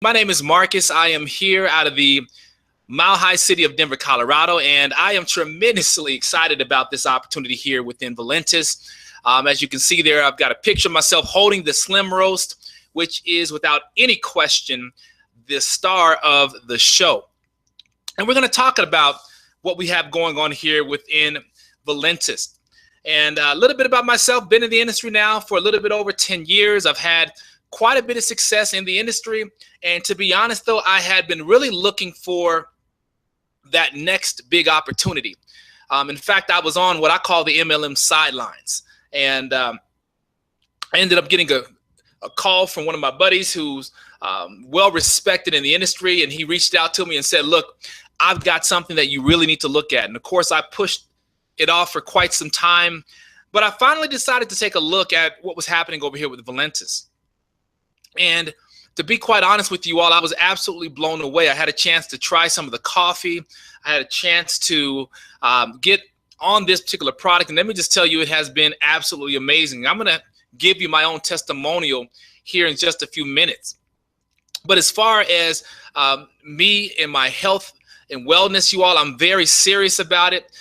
My name is Marcus. I am here out of the Mile High city of Denver, Colorado, and I am tremendously excited about this opportunity here within Valentus. As you can see there, I've got a picture of myself holding the SlimROAST, which is without any question the star of the show. And we're going to talk about what we have going on here within Valentus. And a little bit about myself, been in the industry now for a little bit over 10 years. I've had quite a bit of success in the industry. And to be honest, though, I had been really looking for that next big opportunity. In fact, I was on what I call the MLM sidelines. And I ended up getting a call from one of my buddies who's well respected in the industry. And he reached out to me and said, look, I've got something that you really need to look at. And of course, I pushed it off for quite some time. But I finally decided to take a look at what was happening over here with Valentus. And to be quite honest with you all, I was absolutely blown away. I had a chance to try some of the coffee. I had a chance to get on this particular product. And let me just tell you, it has been absolutely amazing. I'm going to give you my own testimonial here in just a few minutes. But as far as me and my health and wellness, you all, I'm very serious about it.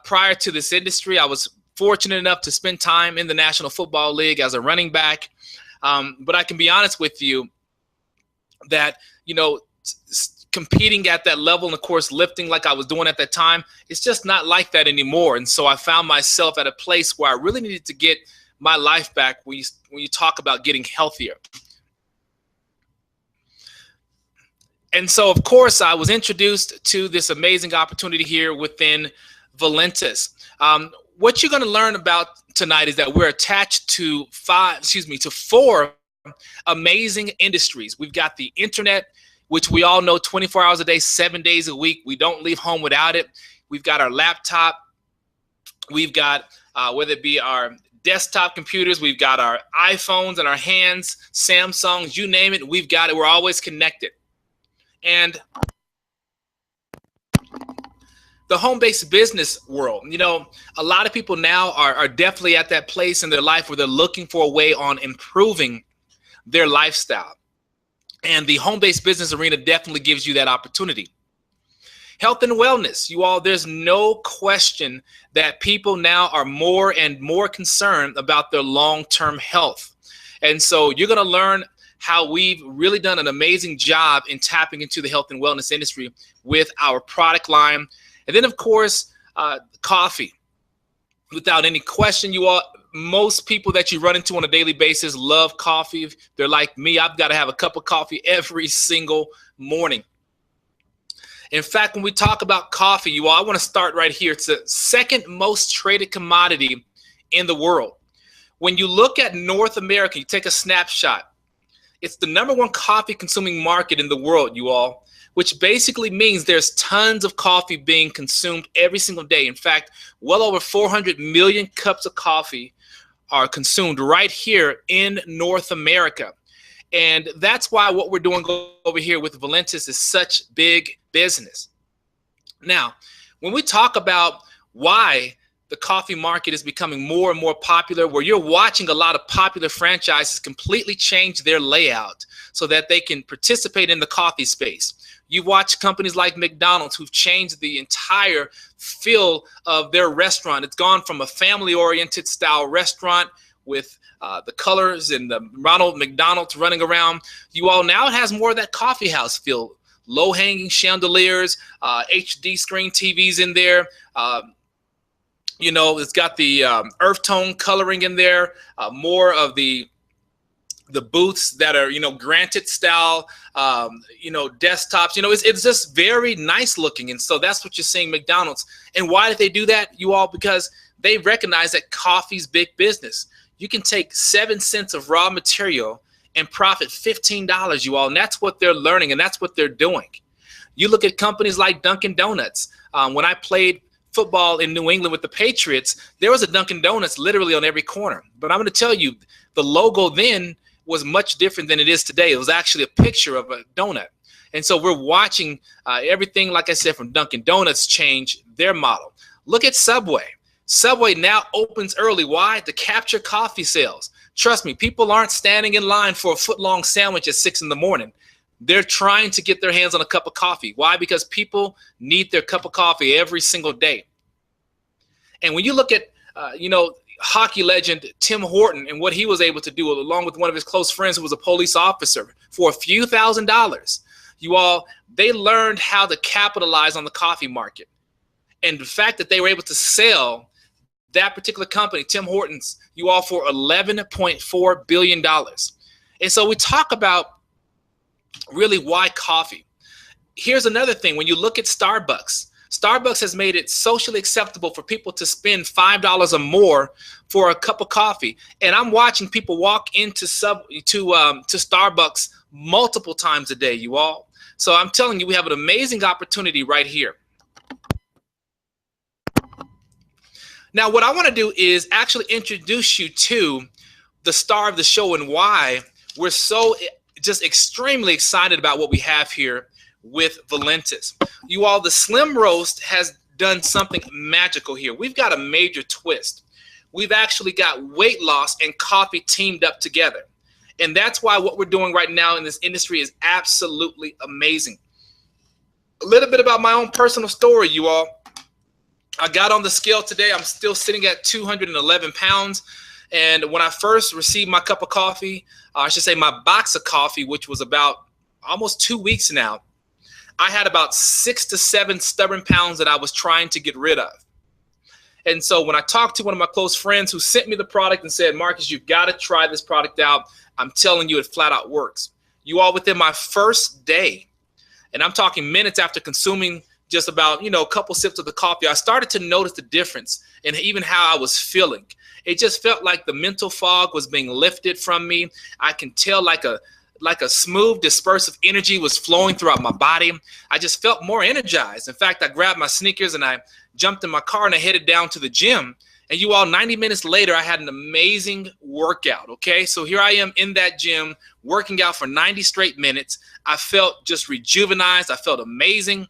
Prior to this industry, I was fortunate enough to spend time in the National Football League as a running back. But I can be honest with you that, you know, competing at that level and, of course, lifting like I was doing at that time, it's just not like that anymore. And so I found myself at a place where I really needed to get my life back when you talk about getting healthier. And so, of course, I was introduced to this amazing opportunity here within Valentus. What you're going to learn about tonight is that we're attached to four amazing industries. We've got the internet, which we all know 24 hours a day, 7 days a week. We don't leave home without it. We've got our laptop. We've got, whether it be our desktop computers, we've got our iPhones in our hands, Samsungs, you name it, we've got it. We're always connected. And the home-based business world, you know, a lot of people now are definitely at that place in their life where they're looking for a way on improving their lifestyle. And the home-based business arena definitely gives you that opportunity. Health and wellness, you all, there's no question that people now are more and more concerned about their long-term health. And so you're going to learn how we've really done an amazing job in tapping into the health and wellness industry with our product line. And then, of course, coffee. Without any question, you all, most people that you run into on a daily basis love coffee. They're like me. I've got to have a cup of coffee every single morning. In fact, when we talk about coffee, you all, I want to start right here. It's the second most traded commodity in the world. When you look at North America, you take a snapshot. It's the #1 coffee consuming market in the world, you all, which basically means there's tons of coffee being consumed every single day. In fact, well over 400 million cups of coffee are consumed right here in North America. And that's why what we're doing over here with Valentus is such big business. Now, when we talk about why the coffee market is becoming more and more popular, where you're watching a lot of popular franchises completely change their layout so that they can participate in the coffee space. You watch companies like McDonald's who've changed the entire feel of their restaurant. It's gone from a family-oriented style restaurant with the colors and the Ronald McDonald's running around. You all, now it has more of that coffee house feel. Low-hanging chandeliers, HD screen TVs in there. You know, it's got the earth tone coloring in there, more of the booths that are, you know, granite style, you know, desktops. You know, it's just very nice looking. And so that's what you're seeing McDonald's. And why did they do that, you all? Because they recognize that coffee's big business. You can take 7 cents of raw material and profit $15, you all. And that's what they're learning, and that's what they're doing. You look at companies like Dunkin' Donuts. When I played football in New England with the Patriots, there was a Dunkin' Donuts literally on every corner. But I'm going to tell you, the logo then was much different than it is today. It was actually a picture of a donut. And so we're watching everything, like I said, from Dunkin' Donuts change their model. Look at Subway. Subway now opens early. Why? To capture coffee sales. Trust me, people aren't standing in line for a foot-long sandwich at 6 in the morning. They're trying to get their hands on a cup of coffee. Why? Because people need their cup of coffee every single day. And when you look at, hockey legend Tim Horton and what he was able to do, along with one of his close friends who was a police officer, for a few $1,000s, they learned how to capitalize on the coffee market. And the fact that they were able to sell that particular company, Tim Hortons, for $11.4 billion. And so we talk about really why coffee. Here's another thing. When you look at Starbucks has made it socially acceptable for people to spend $5 or more for a cup of coffee. And I'm watching people walk into Starbucks multiple times a day, you all. So I'm telling you, we have an amazing opportunity right here. Now, what I want to do is actually introduce you to the star of the show and why we're so just extremely excited about what we have here with Valentus. The SlimROAST has done something magical here. We've got a major twist. We've actually got weight loss and coffee teamed up together. And that's why what we're doing right now in this industry is absolutely amazing. A little bit about my own personal story, you all. I got on the scale today. I'm still sitting at 211 pounds. And when I first received my cup of coffee, I should say my box of coffee, which was about almost 2 weeks now, I had about 6 to 7 stubborn pounds that I was trying to get rid of. And so when I talked to one of my close friends who sent me the product and said, Marques, you've got to try this product out. I'm telling you, it flat out works. Within my first day, and I'm talking minutes after consuming just about, a couple sips of the coffee, I started to notice the difference in even how I was feeling. It just felt like the mental fog was being lifted from me. I can tell like a smooth dispersive energy was flowing throughout my body. I just felt more energized. In fact, I grabbed my sneakers and I jumped in my car and I headed down to the gym. And 90 minutes later, I had an amazing workout. Okay, so here I am in that gym working out for 90 straight minutes. I felt just rejuvenated. I felt amazing.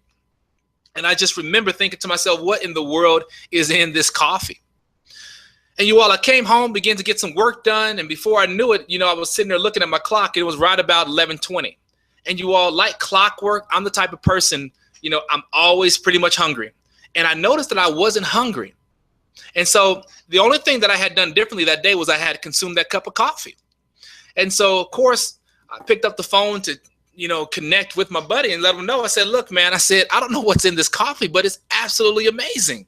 And I just remember thinking to myself, what in the world is in this coffee? And I came home, began to get some work done. And before I knew it, I was sitting there looking at my clock. It was right about 11:20. And like clockwork, I'm the type of person, I'm always pretty much hungry. And I noticed that I wasn't hungry. And so the only thing that I had done differently that day was I had consumed that cup of coffee. And so, of course, I picked up the phone to, connect with my buddy and let him know. I said, look, man, I don't know what's in this coffee, but it's absolutely amazing.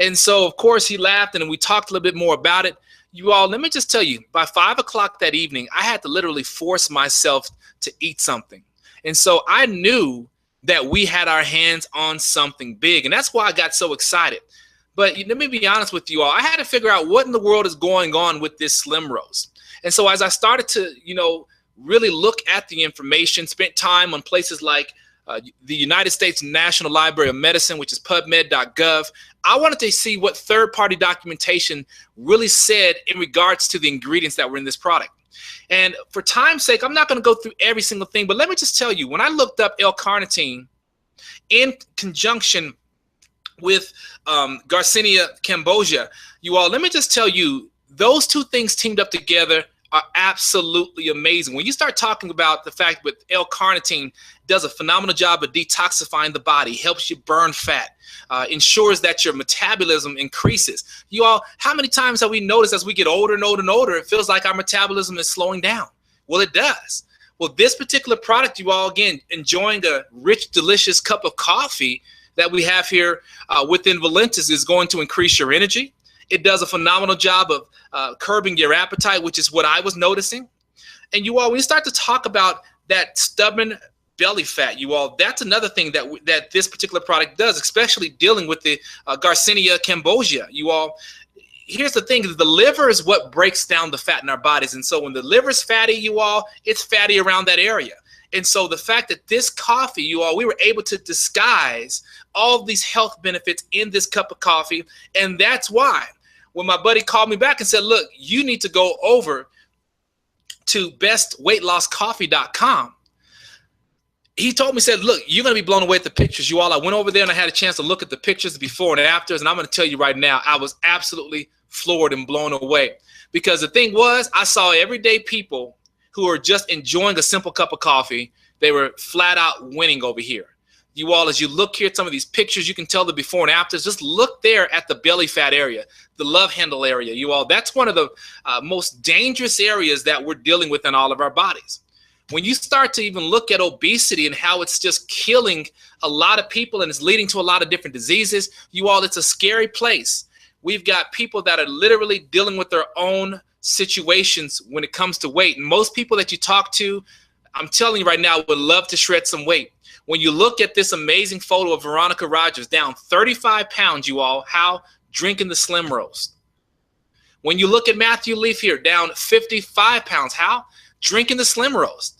And so, of course, he laughed and we talked a little bit more about it. Let me just tell you, by 5 o'clock that evening, I had to literally force myself to eat something. And so I knew that we had our hands on something big. And that's why I got so excited. But let me be honest with you all. I had to figure out what in the world is going on with this SlimROAST. And so as I started to, really look at the information, spent time on places like the United States National Library of Medicine, which is PubMed.gov. I wanted to see what third-party documentation really said in regards to the ingredients that were in this product. And for time's sake, I'm not going to go through every single thing, but let me just tell you, when I looked up L-carnitine in conjunction with Garcinia cambogia, let me just tell you, those two things teamed up together are absolutely amazing. When you start talking about the fact that L-carnitine does a phenomenal job of detoxifying the body, helps you burn fat, ensures that your metabolism increases. How many times have we noticed as we get older and older and older, it feels like our metabolism is slowing down? Well, it does. Well, this particular product, again, enjoying a rich, delicious cup of coffee that we have here within Valentus is going to increase your energy. It does a phenomenal job of curbing your appetite, which is what I was noticing. And when you start to talk about that stubborn belly fat, that's another thing that this particular product does, especially dealing with the Garcinia cambogia. Here's the thing: the liver is what breaks down the fat in our bodies. And so when the liver's fatty, it's fatty around that area. And so the fact that this coffee, we were able to disguise all of these health benefits in this cup of coffee. And that's why when my buddy called me back and said, look, you need to go over to bestweightlosscoffee.com. He told me, said, look, you're going to be blown away at the pictures. I went over there and I had a chance to look at the pictures before and afters. And I'm going to tell you right now, I was absolutely floored and blown away, because the thing was, I saw everyday people who are just enjoying a simple cup of coffee They were flat out winning over here. You all, as you look here at some of these pictures, you can tell the before and afters. Just look there at the belly fat area, the love handle area. You all, that's one of the most dangerous areas that we're dealing with in all of our bodies. When you start to even look at obesity and how it's just killing a lot of people and it's leading to a lot of different diseases, you all, it's a scary place. We've got people that are literally dealing with their own situations when it comes to weight. And most people that you talk to, I'm telling you right now, would love to shred some weight. When you look at this amazing photo of Veronica Rogers, down 35 pounds, you all, how? Drinking the SlimROAST. When you look at Matthew Leaf here, down 55 pounds, how? Drinking the SlimROAST.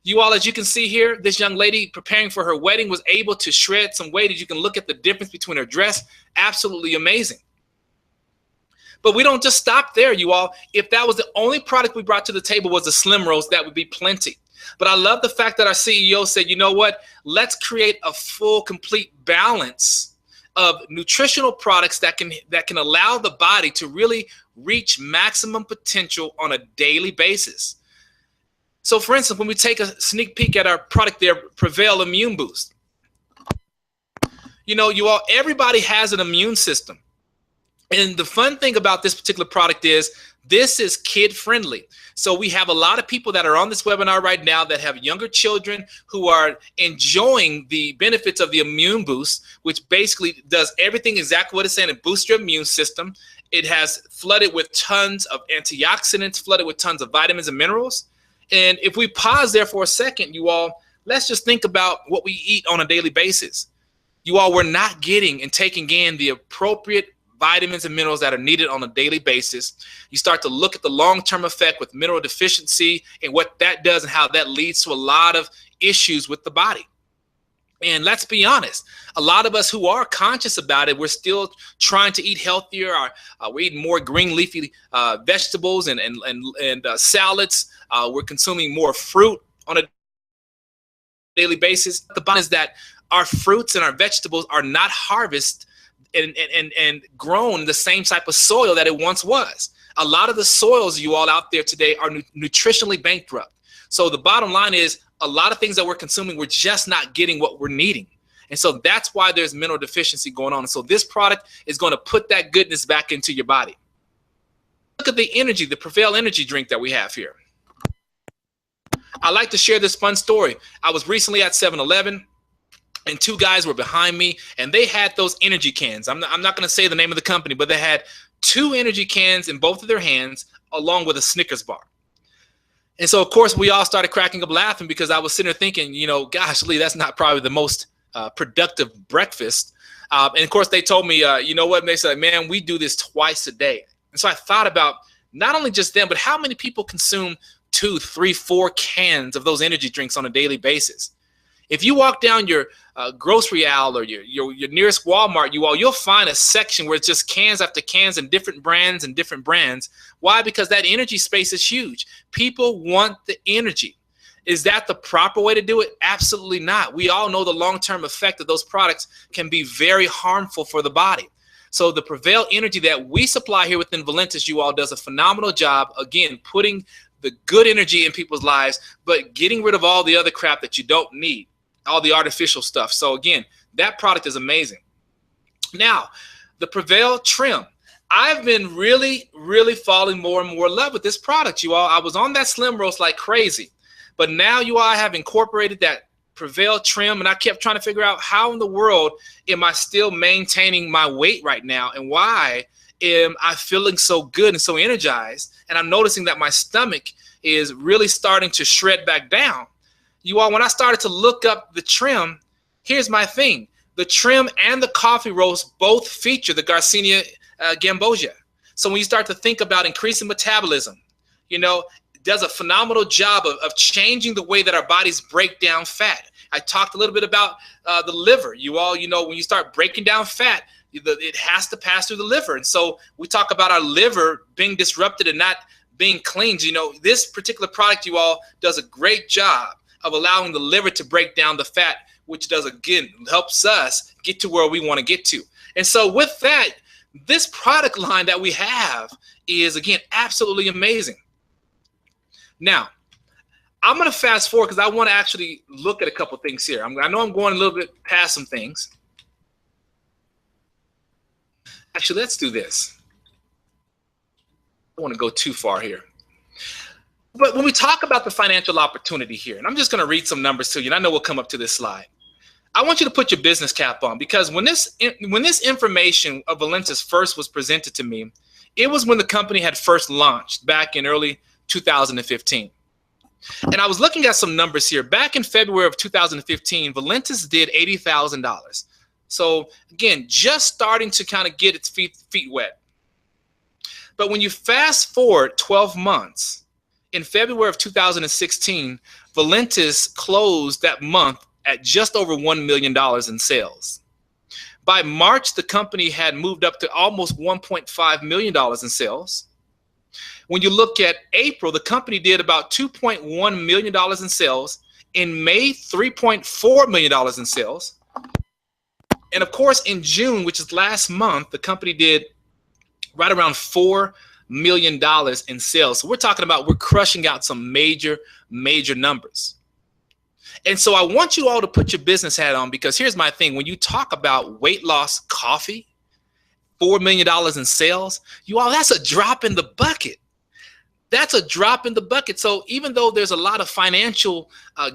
You all, as you can see here, this young lady preparing for her wedding was able to shred some weight. As you can look at the difference between her dress, absolutely amazing. But we don't just stop there, you all. If that was the only product we brought to the table was the SlimROAST, that would be plenty. But I love the fact that our CEO said, you know what, let's create a full, complete balance of nutritional products that can allow the body to really reach maximum potential on a daily basis. So for instance, when we take a sneak peek at our product there, Prevail Immune Boost, you know, you all, everybody has an immune system. And the fun thing about this particular product is this is kid friendly. So we have a lot of people that are on this webinar right now that have younger children who are enjoying the benefits of the Immune Boost, which basically does everything exactly what it's saying. It boosts your immune system. It has flooded with tons of antioxidants, flooded with tons of vitamins and minerals. And if we pause there for a second, you all, let's just think about what we eat on a daily basis. You all, we're not getting and taking in the appropriate vitamins and minerals that are needed on a daily basis. You start to look at the long-term effect with mineral deficiency and what that does and how that leads to a lot of issues with the body. And let's be honest, a lot of us who are conscious about it, we're still trying to eat healthier. We're eating more green leafy vegetables and salads. We're consuming more fruit on a daily basis. The bottom is that our fruits and our vegetables are not harvested and grown the same type of soil that it once was. A lot of the soils you all out there today are nutritionally bankrupt. So the bottom line is a lot of things that we're consuming, we're just not getting what we're needing. And so that's why there's mineral deficiency going on. And so this product is going to put that goodness back into your body. Look at the energy, the Prevail energy drink that we have here. I like to share this fun story. I was recently at 7-Eleven. And two guys were behind me, and they had those energy cans. I'm not going to say the name of the company, but they had 2 energy cans in both of their hands, along with a Snickers bar. And so, of course, we all started cracking up laughing because I was sitting there thinking, you know, gosh, Lee, that's not probably the most productive breakfast. And, of course, they told me, you know what? And they said, man, we do this twice a day. And so I thought about not only just them, but how many people consume 2, 3, 4 cans of those energy drinks on a daily basis. If you walk down your grocery aisle or your nearest Walmart, you'll find a section where it's just cans after cans and different brands and different brands. Why? Because that energy space is huge. People want the energy. Is that the proper way to do it? Absolutely not. We all know the long-term effect of those products can be very harmful for the body. So the Prevail energy that we supply here within Valentus, you all, does a phenomenal job, again, putting the good energy in people's lives, but getting rid of all the other crap that you don't need. All the artificial stuff. So again, that product is amazing. Now, the Prevail trim. I've been really, really falling more and more in love with this product, you all. I was on that SlimROAST like crazy, but now you all have incorporated that Prevail trim, and I kept trying to figure out how in the world am I still maintaining my weight right now, and why am I feeling so good and so energized? And I'm noticing that my stomach is really starting to shred back down. You all, when I started to look up the trim, here's my thing. The trim and the coffee roast both feature the Garcinia gambosia. So when you start to think about increasing metabolism, you know, it does a phenomenal job of changing the way that our bodies break down fat. I talked a little bit about the liver. You all, you know, when you start breaking down fat, it has to pass through the liver. And so we talk about our liver being disrupted and not being cleaned. You know, this particular product, you all, does a great job of allowing the liver to break down the fat, which does, again, helps us get to where we want to get to. And so with that, this product line that we have is, again, absolutely amazing. Now, I'm going to fast forward because I want to actually look at a couple things here. I know I'm going a little bit past some things. Actually, let's do this. I don't want to go too far here. But when we talk about the financial opportunity here, and I'm just going to read some numbers to you, and I know we'll come up to this slide. I want you to put your business cap on, because when this information of Valentus first was presented to me, it was when the company had first launched back in early 2015. And I was looking at some numbers here. Back in February of 2015, Valentus did $80,000. So again, just starting to kind of get its feet wet. But when you fast forward 12 months, in February of 2016, Valentus closed that month at just over $1 million in sales. By March, the company had moved up to almost $1.5 million in sales. When you look at April, the company did about $2.1 million in sales. In May, $3.4 million in sales. And of course, in June, which is last month, the company did right around $4 million in sales. So we're talking about, we're crushing out some major numbers. And so I want you all to put your business hat on, because here's my thing. When you talk about weight loss coffee, $4 million in sales, you all, that's a drop in the bucket. That's a drop in the bucket. So even though there's a lot of financial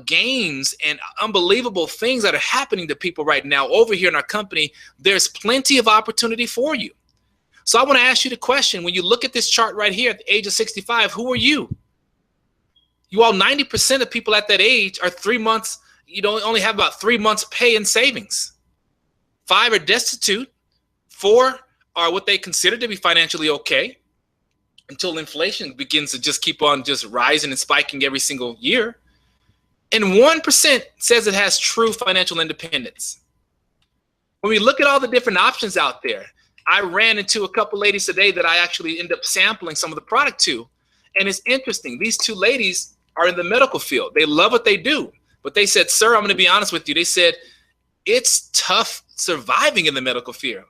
gains and unbelievable things that are happening to people right now over here in our company, there's plenty of opportunity for you. So I want to ask you the question, when you look at this chart right here at the age of 65, who are you? You all, 90% of people at that age are 3 months, you don't only have about 3 months pay and savings. 5 are destitute. 4 are what they consider to be financially okay, until inflation begins to just keep on just rising and spiking every single year. And 1% says it has true financial independence. When we look at all the different options out there, I ran into a couple ladies today that I actually end up sampling some of the product to. And it's interesting. These 2 ladies are in the medical field. They love what they do. But they said, sir, I'm going to be honest with you. They said, it's tough surviving in the medical field.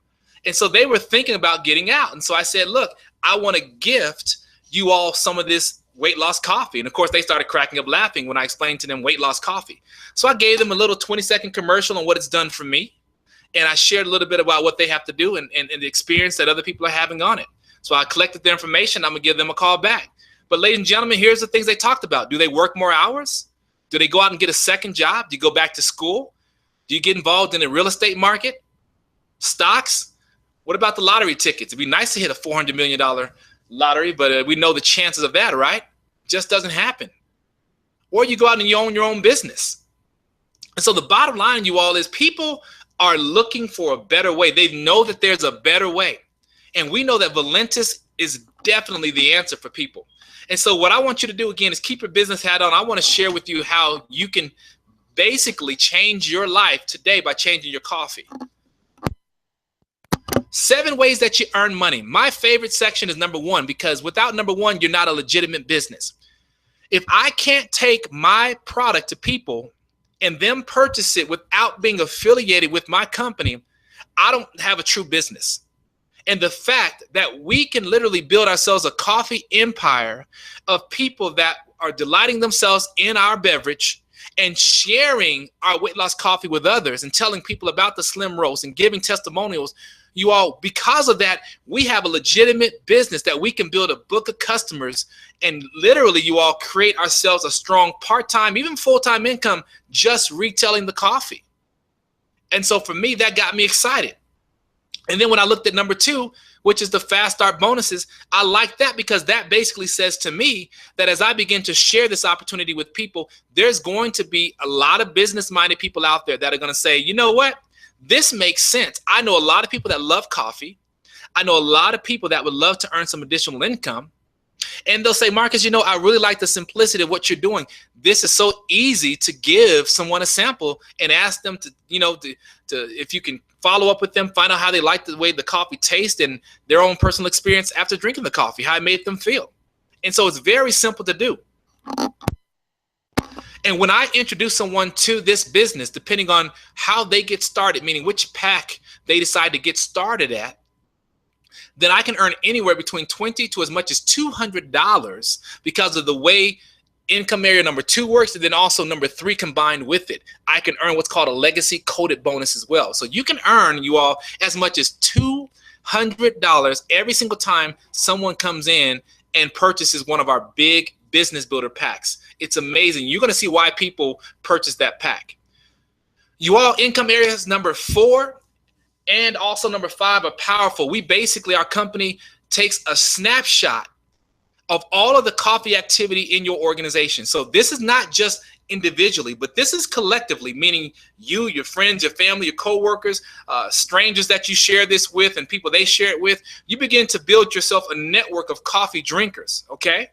And so they were thinking about getting out. And so I said, look, I want to gift you all some of this weight loss coffee. And of course, they started cracking up laughing when I explained to them weight loss coffee. So I gave them a little 20-second commercial on what it's done for me. And I shared a little bit about what they have to do and the experience that other people are having on it. So I collected their information. I'm going to give them a call back. But ladies and gentlemen, here's the things they talked about. Do they work more hours? Do they go out and get a second job? Do you go back to school? Do you get involved in the real estate market? Stocks? What about the lottery tickets? It'd be nice to hit a $400 million lottery, but we know the chances of that, right? Just doesn't happen. Or you go out and you own your own business. And so the bottom line, you all, is people are looking for a better way. They know that there's a better way. And we know that Valentus is definitely the answer for people. And so what I want you to do, again, is keep your business hat on. I want to share with you how you can basically change your life today by changing your coffee. 7 ways that you earn money. My favorite section is number 1, because without number 1, you're not a legitimate business. If I can't take my product to people and them purchase it without being affiliated with my company, I don't have a true business. And the fact that we can literally build ourselves a coffee empire of people that are delighting themselves in our beverage and sharing our weight loss coffee with others and telling people about the SlimROAST and giving testimonials, you all, because of that, we have a legitimate business that we can build a book of customers and literally, you all, create ourselves a strong part-time, even full-time income just retailing the coffee. And so for me, that got me excited. And then when I looked at number 2, which is the fast start bonuses, I like that because that basically says to me that as I begin to share this opportunity with people, there's going to be a lot of business-minded people out there that are going to say, you know what? This makes sense. I know a lot of people that love coffee. I know a lot of people that would love to earn some additional income. And they'll say, Marques, you know, I really like the simplicity of what you're doing. This is so easy to give someone a sample and ask them to, you know, to if you can follow up with them, find out how they like the way the coffee tastes and their own personal experience after drinking the coffee, how it made them feel. And so it's very simple to do. And when I introduce someone to this business, depending on how they get started, meaning which pack they decide to get started at, then I can earn anywhere between $20 to as much as $200 because of the way income area number 2 works, and then also number 3 combined with it. I can earn what's called a legacy coded bonus as well. So you can earn, you all, as much as $200 every single time someone comes in and purchases one of our big business builder packs. It's amazing. You're going to see why people purchase that pack. You all, income areas number 4 and also number 5 are powerful. We basically, our company takes a snapshot of all of the coffee activity in your organization. So this is not just individually, but this is collectively, meaning you, your friends, your family, your coworkers, strangers that you share this with, and people they share it with. You begin to build yourself a network of coffee drinkers, okay?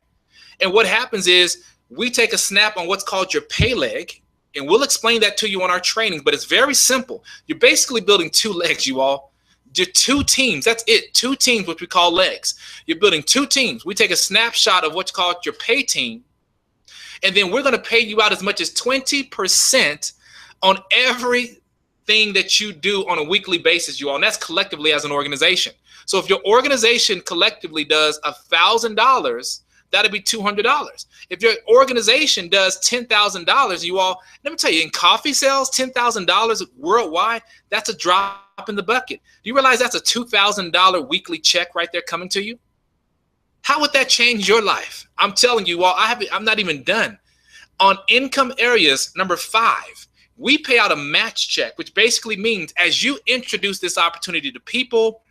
And what happens is we take a snap on what's called your pay leg, and we'll explain that to you on our trainings, but it's very simple. You're basically building 2 legs, you all. You're 2 teams. That's it. 2 teams, which we call legs. You're building 2 teams. We take a snapshot of what's called your pay team, and then we're going to pay you out as much as 20% on everything that you do on a weekly basis, you all. And that's collectively as an organization. So if your organization collectively does $1,000, that'd be $200. If your organization does $10,000, you all, let me tell you, in coffee sales, $10,000 worldwide, that's a drop in the bucket. Do you realize that's a $2,000 weekly check right there coming to you? How would that change your life? I'm telling you all, I'm not even done. On income areas number 5, we pay out a match check, which basically means as you introduce this opportunity to people,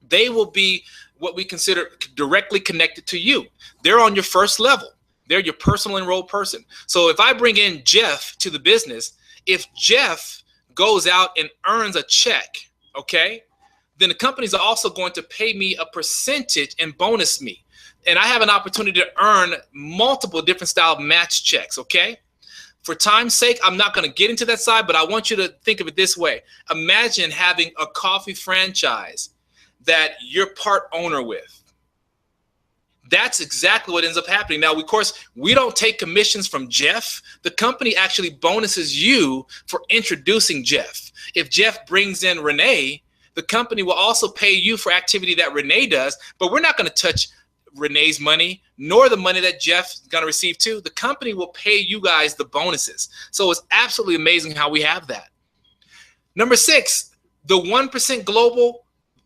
they will be what we consider directly connected to you. They're on your first level. They're your personal enrolled person. So if I bring in Jeff to the business, if Jeff goes out and earns a check, okay, then the companies are also going to pay me a percentage and bonus me. And I have an opportunity to earn multiple different style match checks, okay? For time's sake, I'm not going to get into that side, but I want you to think of it this way. Imagine having a coffee franchise that you're part owner with. That's exactly what ends up happening. Now, of course, we don't take commissions from Jeff. The company actually bonuses you for introducing Jeff. If Jeff brings in Renee, the company will also pay you for activity that Renee does, but we're not going to touch Renee's money, nor the money that Jeff's going to receive too. The company will pay you guys the bonuses. So it's absolutely amazing how we have that. Number 6, the 1% global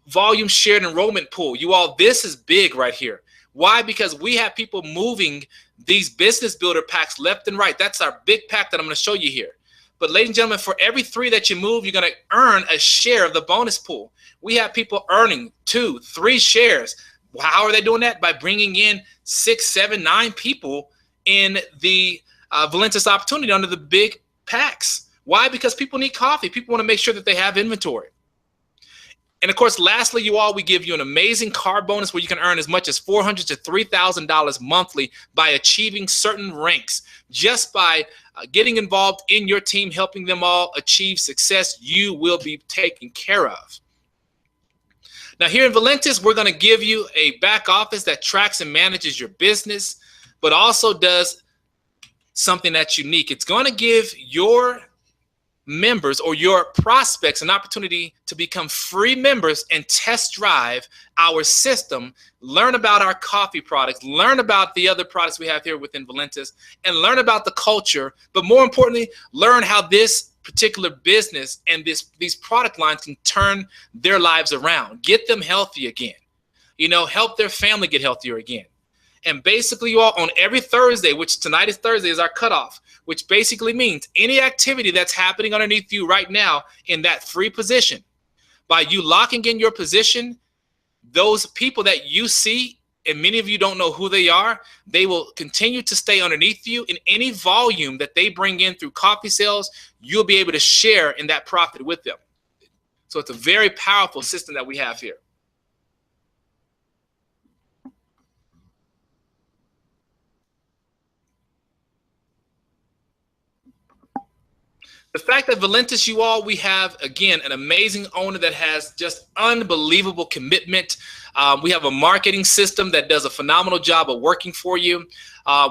volume shared enrollment pool. You all, this is big right here. Why? Because we have people moving these business builder packs left and right. That's our big pack that I'm going to show you here. But ladies and gentlemen, for every 3 that you move, you're going to earn a share of the bonus pool. We have people earning 2, 3 shares. How are they doing that? By bringing in 6, 7, 9 people in the Valentus opportunity under the big packs. Why? Because people need coffee. People want to make sure that they have inventory. And of course, lastly, you all, we give you an amazing car bonus where you can earn as much as $400 to $3,000 monthly by achieving certain ranks. Just by getting involved in your team, helping them all achieve success, you will be taken care of. Now, here in Valentus, we're going to give you a back office that tracks and manages your business, but also does something that's unique. It's going to give your members or your prospects an opportunity to become free members and test drive our system, learn about our coffee products, learn about the other products we have here within Valentus, and learn about the culture, but more importantly, learn how this particular business and these product lines can turn their lives around, get them healthy again, you know, help their family get healthier again. And basically, you all, on every Thursday, which tonight is Thursday, is our cutoff, which basically means any activity that's happening underneath you right now in that free position, by you locking in your position, those people that you see, and many of you don't know who they are, they will continue to stay underneath you. In any volume that they bring in through coffee sales, you'll be able to share in that profit with them. So it's a very powerful system that we have here. The fact that Valentus, you all, we have, again, an amazing owner that has just unbelievable commitment. We have a marketing system that does a phenomenal job of working for you.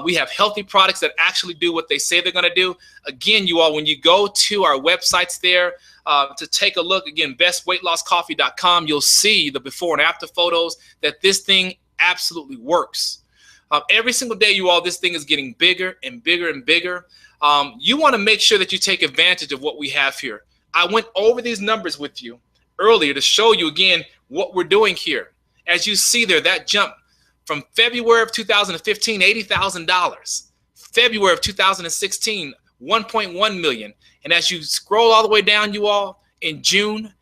We have healthy products that actually do what they say they're going to do. Again, you all, when you go to our websites there to take a look, again, bestweightlosscoffee.com, you'll see the before and after photos that this thing absolutely works. Every single day, you all, this thing is getting bigger and bigger and bigger. You want to make sure that you take advantage of what we have here. I went over these numbers with you earlier to show you again what we're doing here. As you see there, that jump from February of 2015, $80,000. February of 2016, 1.1 million. And as you scroll all the way down, you all, in June,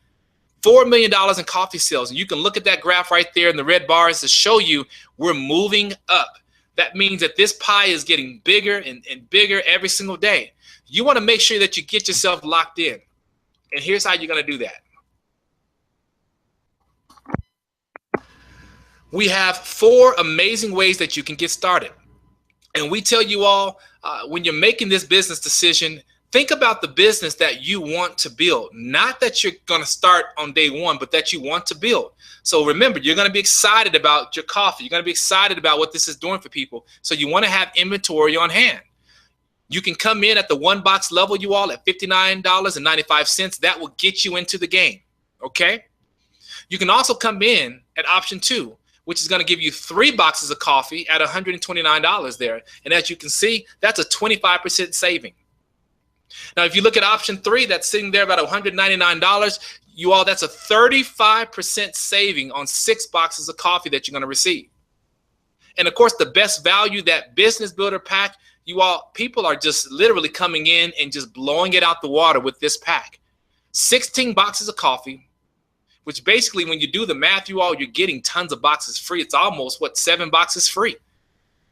$4 million in coffee sales. And you can look at that graph right there in the red bars to show you we're moving up. That means that this pie is getting bigger and bigger every single day. You want to make sure that you get yourself locked in. And here's how you're going to do that. We have 4 amazing ways that you can get started. And we tell you all, when you're making this business decision, think about the business that you want to build. Not that you're going to start on day one, but that you want to build. So remember, you're going to be excited about your coffee. You're going to be excited about what this is doing for people. So you want to have inventory on hand. You can come in at the 1 box level, you all, at $59.95. That will get you into the game. Okay? You can also come in at option 2, which is going to give you 3 boxes of coffee at $129 there. And as you can see, that's a 25% saving. Now, if you look at option 3, that's sitting there about $199, you all, that's a 35% saving on 6 boxes of coffee that you're going to receive. And of course, the best value, that business builder pack, you all, people are just literally coming in and just blowing it out the water with this pack. 16 boxes of coffee, which basically, when you do the math, you all, you're getting tons of boxes free. It's almost, what, 7 boxes free.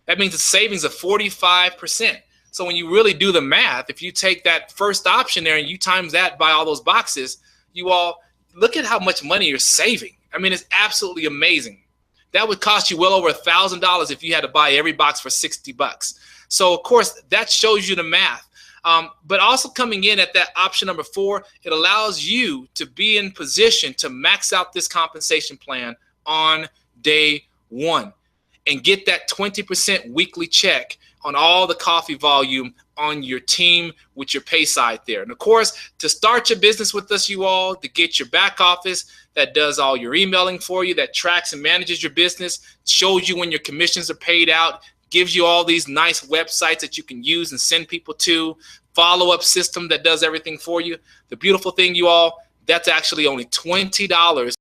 That means a savings of 45%. So when you really do the math, if you take that first option there and you times that by all those boxes, you all, look at how much money you're saving. I mean, it's absolutely amazing. That would cost you well over $1,000 if you had to buy every box for 60 bucks. So of course, that shows you the math. But also coming in at that option number 4, it allows you to be in position to max out this compensation plan on day 1 and get that 20% weekly check on all the coffee volume on your team with your pay side there. And of course, to start your business with us, you all, to get your back office that does all your emailing for you, that tracks and manages your business, shows you when your commissions are paid out, gives you all these nice websites that you can use and send people to, follow-up system that does everything for you. The beautiful thing, you all, that's actually only $20